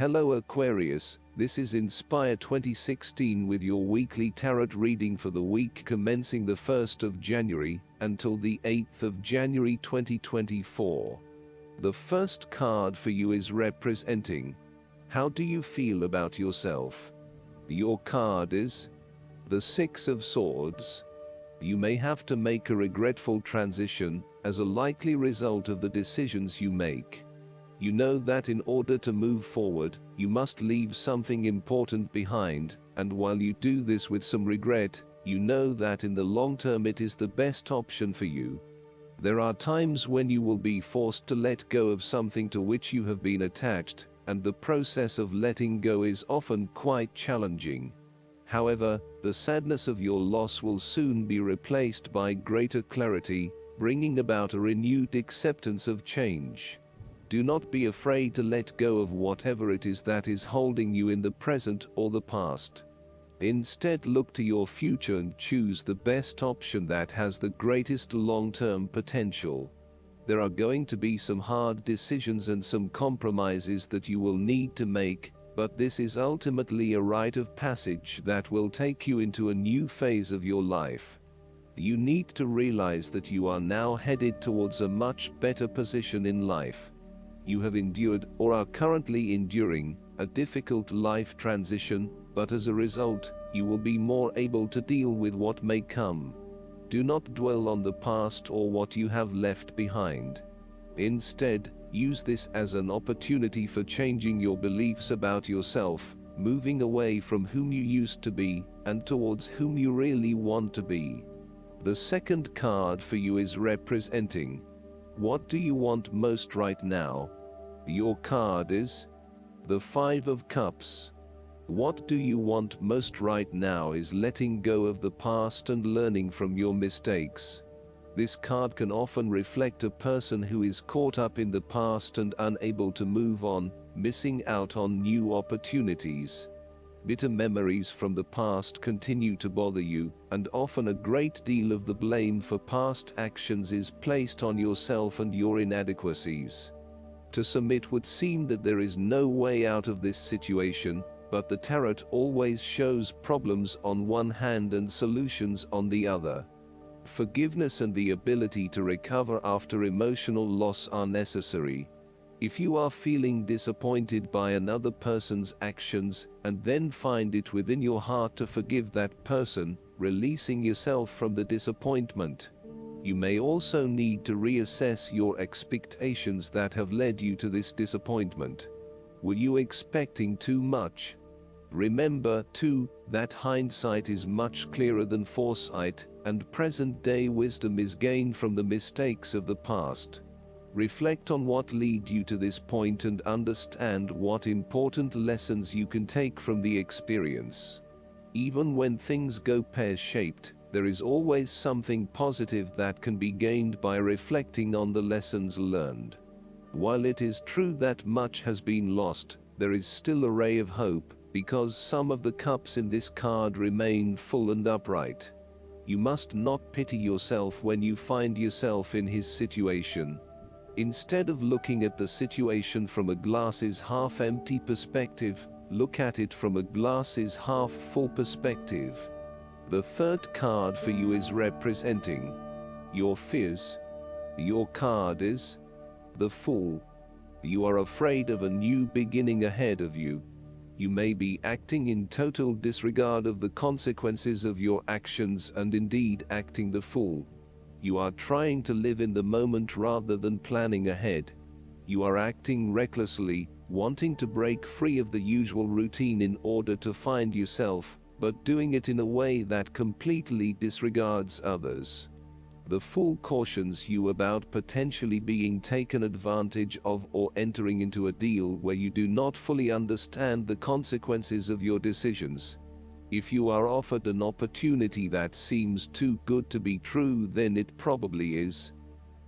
Hello Aquarius, this is Inspire 2016 with your weekly tarot reading for the week commencing the 1st of January until the 8th of January 2024. The first card for you is representing, how do you feel about yourself? Your card is the Six of Swords. You may have to make a regretful transition as a likely result of the decisions you make. You know that in order to move forward, you must leave something important behind, and while you do this with some regret, you know that in the long term it is the best option for you. There are times when you will be forced to let go of something to which you have been attached, and the process of letting go is often quite challenging. However, the sadness of your loss will soon be replaced by greater clarity, bringing about a renewed acceptance of change. Do not be afraid to let go of whatever it is that is holding you in the present or the past. Instead, look to your future and choose the best option that has the greatest long-term potential. There are going to be some hard decisions and some compromises that you will need to make, but this is ultimately a rite of passage that will take you into a new phase of your life. You need to realize that you are now headed towards a much better position in life. You have endured, or are currently enduring, a difficult life transition, but as a result, you will be more able to deal with what may come. Do not dwell on the past or what you have left behind. Instead, use this as an opportunity for changing your beliefs about yourself, moving away from whom you used to be, and towards whom you really want to be. The second card for you is representing, what do you want most right now? Your card is the Five of Cups. What do you want most right now is letting go of the past and learning from your mistakes. This card can often reflect a person who is caught up in the past and unable to move on, missing out on new opportunities. Bitter memories from the past continue to bother you, and often a great deal of the blame for past actions is placed on yourself and your inadequacies. To some it would seem that there is no way out of this situation, but the tarot always shows problems on one hand and solutions on the other. Forgiveness and the ability to recover after emotional loss are necessary. If you are feeling disappointed by another person's actions and then find it within your heart to forgive that person, releasing yourself from the disappointment. You may also need to reassess your expectations that have led you to this disappointment. Were you expecting too much? Remember, too, that hindsight is much clearer than foresight, and present-day wisdom is gained from the mistakes of the past. Reflect on what led you to this point and understand what important lessons you can take from the experience. Even when things go pear-shaped, there is always something positive that can be gained by reflecting on the lessons learned. While it is true that much has been lost, there is still a ray of hope, because some of the cups in this card remain full and upright. You must not pity yourself when you find yourself in his situation. Instead of looking at the situation from a glasses half empty perspective, look at it from a glasses half full perspective. The third card for you is representing your fears. Your card is the Fool. You are afraid of a new beginning ahead of you. You may be acting in total disregard of the consequences of your actions and indeed acting the fool. You are trying to live in the moment rather than planning ahead. You are acting recklessly, wanting to break free of the usual routine in order to find yourself, but doing it in a way that completely disregards others. The Fool cautions you about potentially being taken advantage of or entering into a deal where you do not fully understand the consequences of your decisions. If you are offered an opportunity that seems too good to be true, then it probably is.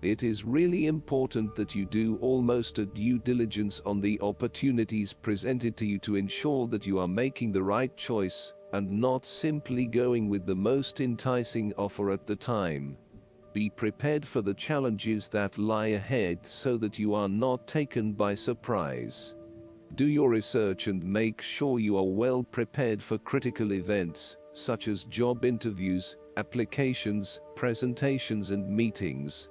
It is really important that you do almost a due diligence on the opportunities presented to you to ensure that you are making the right choice, and not simply going with the most enticing offer at the time. Be prepared for the challenges that lie ahead so that you are not taken by surprise. Do your research and make sure you are well prepared for critical events, such as job interviews, applications, presentations and meetings.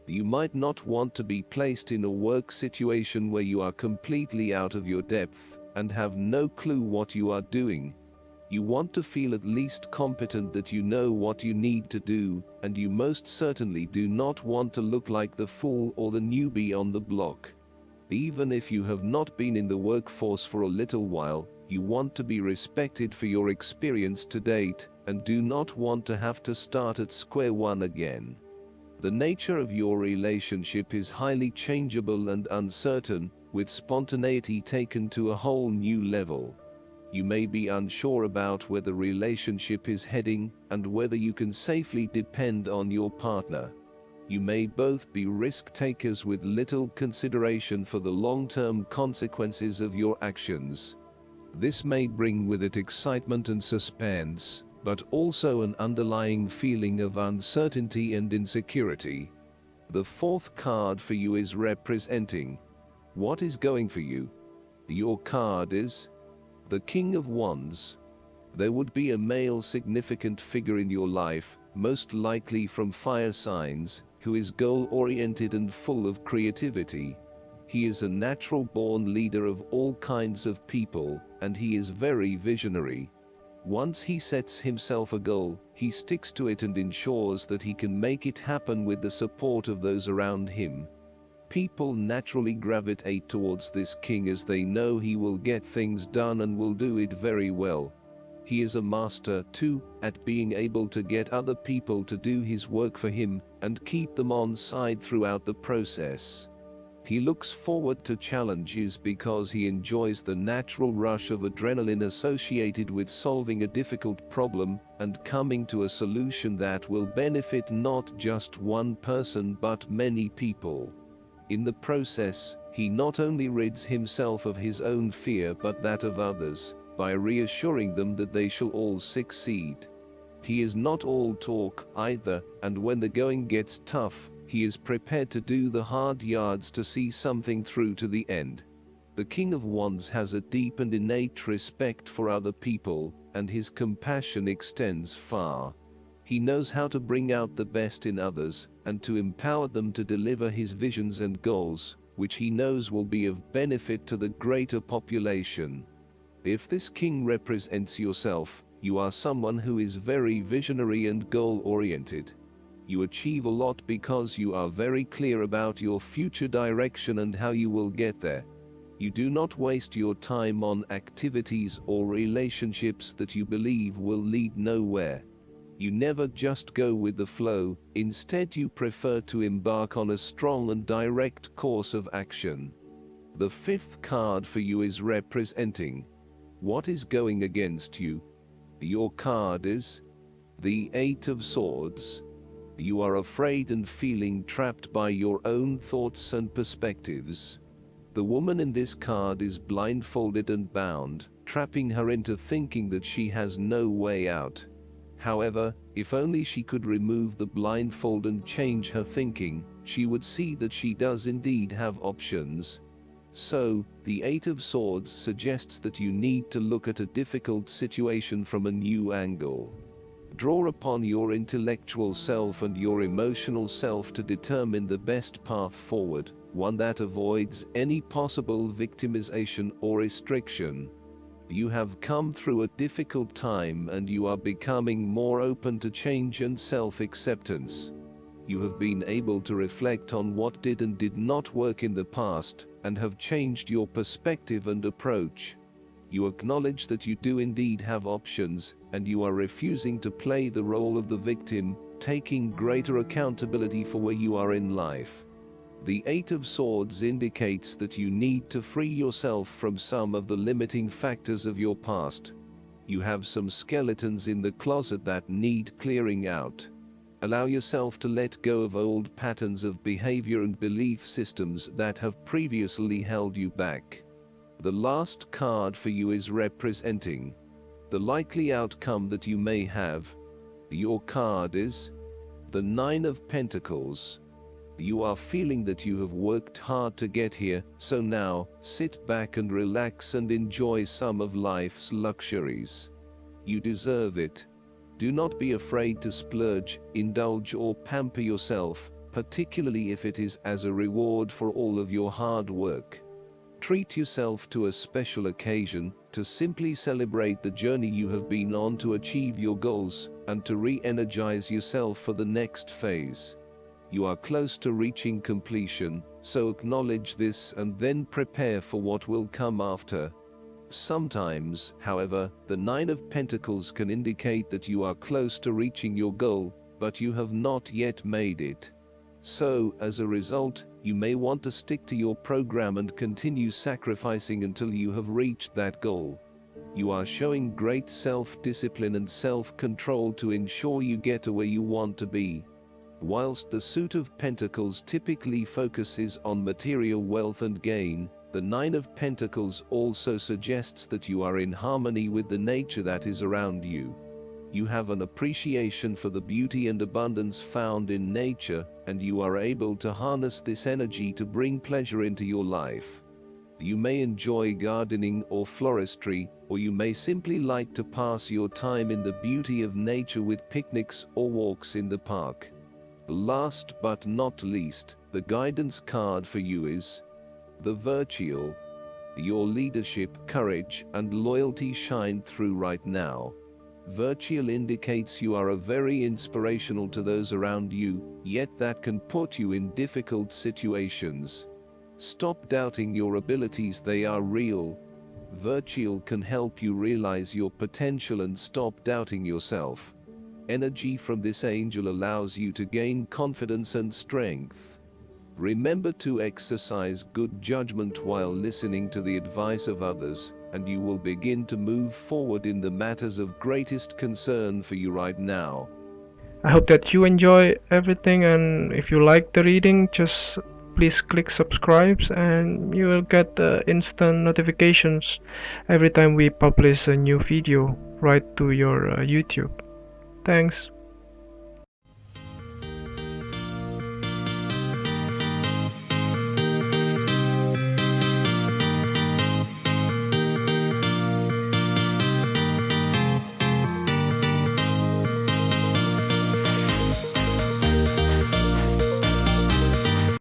You might not want to be placed in a work situation where you are completely out of your depth and have no clue what you are doing. You want to feel at least competent, that you know what you need to do, and you most certainly do not want to look like the fool or the newbie on the block. Even if you have not been in the workforce for a little while, you want to be respected for your experience to date, and do not want to have to start at square one again. The nature of your relationship is highly changeable and uncertain, with spontaneity taken to a whole new level. You may be unsure about where the relationship is heading and whether you can safely depend on your partner. You may both be risk takers with little consideration for the long-term consequences of your actions. This may bring with it excitement and suspense, but also an underlying feeling of uncertainty and insecurity. The fourth card for you is representing what is going for you. Your card is the King of Wands. There would be a male significant figure in your life, most likely from fire signs, who is goal-oriented and full of creativity. He is a natural-born leader of all kinds of people, and he is very visionary. Once he sets himself a goal, he sticks to it and ensures that he can make it happen with the support of those around him. People naturally gravitate towards this king as they know he will get things done and will do it very well. He is a master, too, at being able to get other people to do his work for him and keep them on side throughout the process. He looks forward to challenges because he enjoys the natural rush of adrenaline associated with solving a difficult problem and coming to a solution that will benefit not just one person but many people. In the process, he not only rids himself of his own fear but that of others, by reassuring them that they shall all succeed. He is not all talk either, and when the going gets tough, he is prepared to do the hard yards to see something through to the end. The King of Wands has a deep and innate respect for other people, and his compassion extends far. He knows how to bring out the best in others, and to empower them to deliver his visions and goals, which he knows will be of benefit to the greater population. If this king represents yourself, you are someone who is very visionary and goal-oriented. You achieve a lot because you are very clear about your future direction and how you will get there. You do not waste your time on activities or relationships that you believe will lead nowhere. You never just go with the flow, instead you prefer to embark on a strong and direct course of action. The fifth card for you is representing what is going against you. Your card is the Eight of Swords. You are afraid and feeling trapped by your own thoughts and perspectives. The woman in this card is blindfolded and bound, trapping her into thinking that she has no way out. However, if only she could remove the blindfold and change her thinking, she would see that she does indeed have options. So, the Eight of Swords suggests that you need to look at a difficult situation from a new angle. Draw upon your intellectual self and your emotional self to determine the best path forward, one that avoids any possible victimization or restriction. You have come through a difficult time and you are becoming more open to change and self-acceptance. You have been able to reflect on what did and did not work in the past, and have changed your perspective and approach. You acknowledge that you do indeed have options, and you are refusing to play the role of the victim, taking greater accountability for where you are in life. The Eight of Swords indicates that you need to free yourself from some of the limiting factors of your past. You have some skeletons in the closet that need clearing out. Allow yourself to let go of old patterns of behavior and belief systems that have previously held you back. The last card for you is representing the likely outcome that you may have. Your card is the Nine of Pentacles. You are feeling that you have worked hard to get here, so now, sit back and relax and enjoy some of life's luxuries. You deserve it. Do not be afraid to splurge, indulge or pamper yourself, particularly if it is as a reward for all of your hard work. Treat yourself to a special occasion, to simply celebrate the journey you have been on to achieve your goals, and to re-energize yourself for the next phase. You are close to reaching completion, so acknowledge this and then prepare for what will come after. Sometimes, however, the Nine of Pentacles can indicate that you are close to reaching your goal, but you have not yet made it. So, as a result, you may want to stick to your program and continue sacrificing until you have reached that goal. You are showing great self-discipline and self-control to ensure you get to where you want to be. Whilst the Suit of Pentacles typically focuses on material wealth and gain, the Nine of Pentacles also suggests that you are in harmony with the nature that is around you. You have an appreciation for the beauty and abundance found in nature, and you are able to harness this energy to bring pleasure into your life. You may enjoy gardening or floristry, or you may simply like to pass your time in the beauty of nature with picnics or walks in the park. Last but not least, the guidance card for you is the Virtual. Your leadership, courage, and loyalty shine through right now. Virtual indicates you are very inspirational to those around you, yet that can put you in difficult situations. Stop doubting your abilities, they are real. Virtual can help you realize your potential and stop doubting yourself. Energy from this angel allows you to gain confidence and strength. Remember to exercise good judgment while listening to the advice of others, and you will begin to move forward in the matters of greatest concern for you right now. I hope that you enjoy everything, and if you like the reading, just please click subscribe and you will get instant notifications every time we publish a new video right to your YouTube. Thanks.